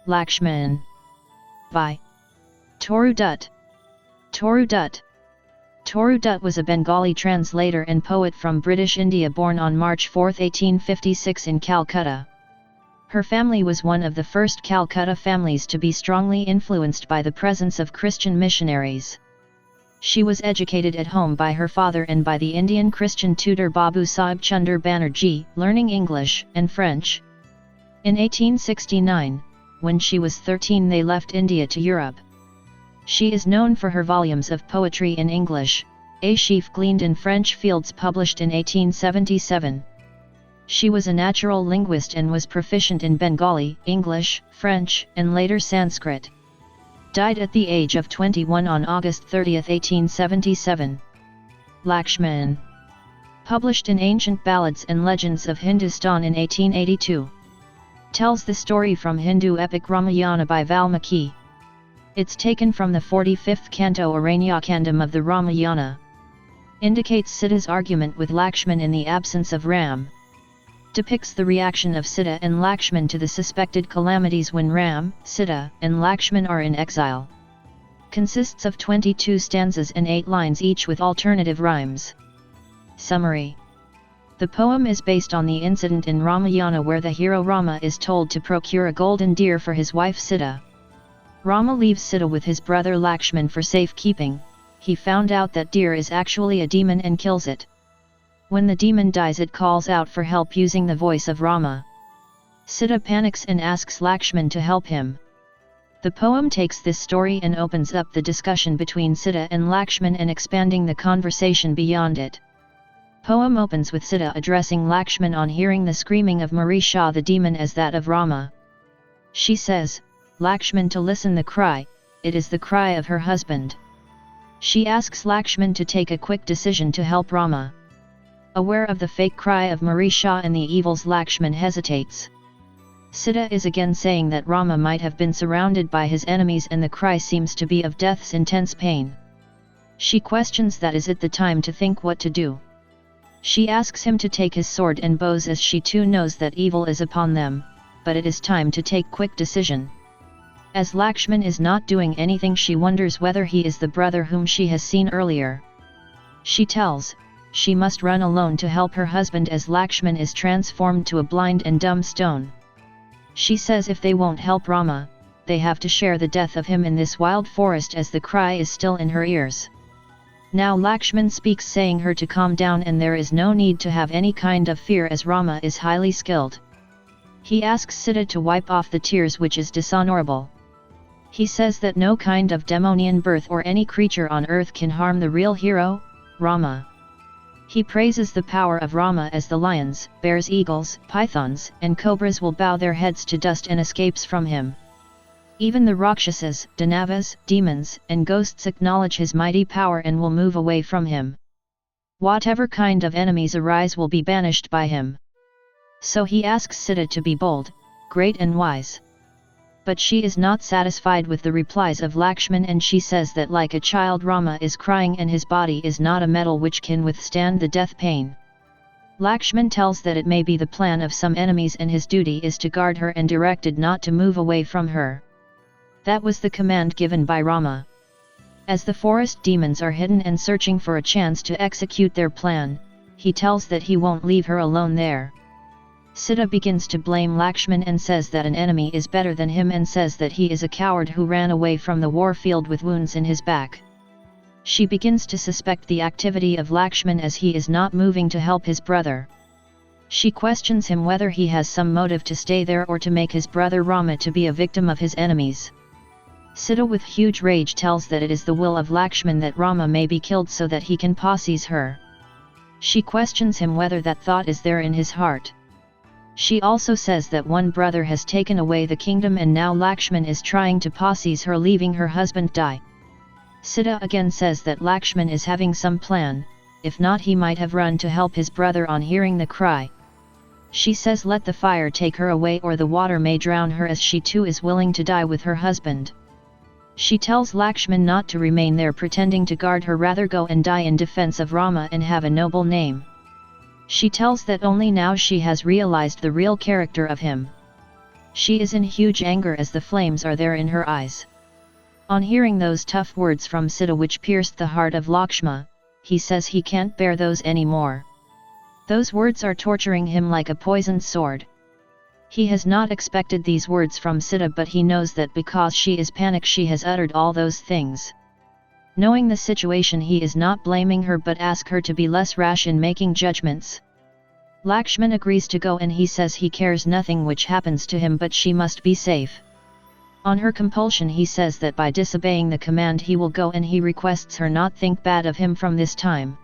Lakshman. By Toru Dutt. Toru Dutt. Toru Dutt was a Bengali translator and poet from British India born on March 4, 1856 in Calcutta. Her family was one of the first Calcutta families to be strongly influenced by the presence of Christian missionaries. She was educated at home by her father and by the Indian Christian tutor Babu Sahib Chunder Banerjee, learning English and French. In 1869, when she was 13, they left India to Europe. She is known for her volumes of poetry in English, A Sheaf Gleaned in French Fields published in 1877. She was a natural linguist and was proficient in Bengali, English, French, and later Sanskrit. Died at the age of 21 on August 30, 1877. Lakshman. Published in Ancient Ballads and Legends of Hindustan in 1882. Tells the story from Hindu epic Ramayana by Valmiki. It's taken from the 45th canto Aranyakandam of the Ramayana. Indicates Sita's argument with Lakshman in the absence of Ram. Depicts the reaction of Sita and Lakshman to the suspected calamities when Ram, Sita, and Lakshman are in exile. Consists of 22 stanzas and 8 lines each with alternative rhymes. Summary. The poem is based on the incident in Ramayana where the hero Rama is told to procure a golden deer for his wife Sita. Rama leaves Sita with his brother Lakshman for safekeeping. He found out that deer is actually a demon and kills it. When the demon dies, it calls out for help using the voice of Rama. Sita panics and asks Lakshman to help him. The poem takes this story and opens up the discussion between Sita and Lakshman and expanding the conversation beyond it. Poem opens with Sita addressing Lakshman on hearing the screaming of Marisha the demon as that of Rama. She says, Lakshman to listen the cry, it is the cry of her husband. She asks Lakshman to take a quick decision to help Rama. Aware of the fake cry of Marisha and the evils, Lakshman hesitates. Sita is again saying that Rama might have been surrounded by his enemies and the cry seems to be of death's intense pain. She questions that is it the time to think what to do. She asks him to take his sword and bows as she too knows that evil is upon them, but it is time to take quick decision. As Lakshman is not doing anything, she wonders whether he is the brother whom she has seen earlier. She tells she must run alone to help her husband as Lakshman is transformed to a blind and dumb stone. She says if they won't help Rama, they have to share the death of him in this wild forest as the cry is still in her ears. Now Lakshman speaks saying her to calm down and there is no need to have any kind of fear as Rama is highly skilled. He asks Sita to wipe off the tears which is dishonorable. He says that no kind of demonian birth or any creature on earth can harm the real hero, Rama. He praises the power of Rama as the lions, bears, eagles, pythons, and cobras will bow their heads to dust and escapes from him. Even the Rakshasas, Danavas, demons, and ghosts acknowledge his mighty power and will move away from him. Whatever kind of enemies arise will be banished by him. So he asks Sita to be bold, great and wise. But she is not satisfied with the replies of Lakshman and she says that like a child Rama is crying and his body is not a metal which can withstand the death pain. Lakshman tells that it may be the plan of some enemies and his duty is to guard her and directed not to move away from her. That was the command given by Rama. As the forest demons are hidden and searching for a chance to execute their plan, he tells that he won't leave her alone there. Sita begins to blame Lakshman and says that an enemy is better than him and says that he is a coward who ran away from the war field with wounds in his back. She begins to suspect the activity of Lakshman as he is not moving to help his brother. She questions him whether he has some motive to stay there or to make his brother Rama to be a victim of his enemies. Sita with huge rage tells that it is the will of Lakshman that Rama may be killed so that he can possess her. She questions him whether that thought is there in his heart. She also says that one brother has taken away the kingdom and now Lakshman is trying to possess her, leaving her husband die. Sita again says that Lakshman is having some plan, if not he might have run to help his brother on hearing the cry. She says let the fire take her away or the water may drown her as she too is willing to die with her husband. She tells Lakshman not to remain there pretending to guard her, rather go and die in defense of Rama and have a noble name. She tells that only now she has realized the real character of him. She is in huge anger as the flames are there in her eyes. On hearing those tough words from Sita which pierced the heart of Lakshma, he says he can't bear those anymore. Those words are torturing him like a poisoned sword. He has not expected these words from Sita, but he knows that because she is panicked she has uttered all those things. Knowing the situation, he is not blaming her but asks her to be less rash in making judgments. Lakshman agrees to go and he says he cares nothing which happens to him but she must be safe. On her compulsion he says that by disobeying the command he will go, and he requests her not think bad of him from this time.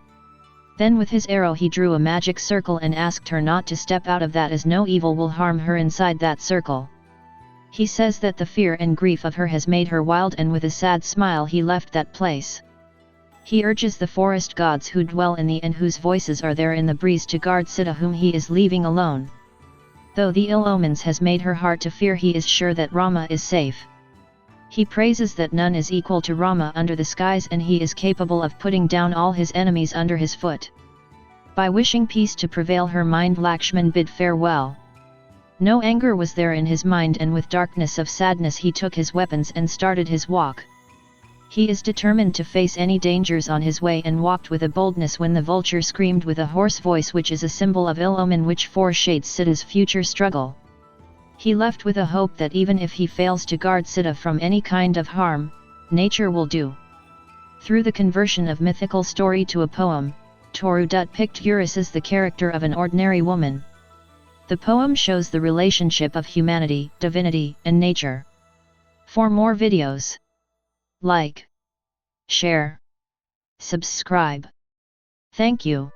Then with his arrow he drew a magic circle and asked her not to step out of that, as no evil will harm her inside that circle. He says that the fear and grief of her has made her wild, and with a sad smile he left that place. He urges the forest gods who dwell in the and whose voices are there in the breeze to guard Sita, whom he is leaving alone. Though the ill omens has made her heart to fear, he is sure that Rama is safe. He praises that none is equal to Rama under the skies, and he is capable of putting down all his enemies under his foot. By wishing peace to prevail, her mind Lakshman bid farewell. No anger was there in his mind, and with darkness of sadness he took his weapons and started his walk. He is determined to face any dangers on his way, and walked with a boldness when the vulture screamed with a hoarse voice, which is a symbol of ill omen which foreshades Sita's future struggle. He left with a hope that even if he fails to guard Sita from any kind of harm, nature will do. Through the conversion of mythical story to a poem, Toru Dutt picked Eurus as the character of an ordinary woman. The poem shows the relationship of humanity, divinity, and nature. For more videos, like, share, subscribe. Thank you.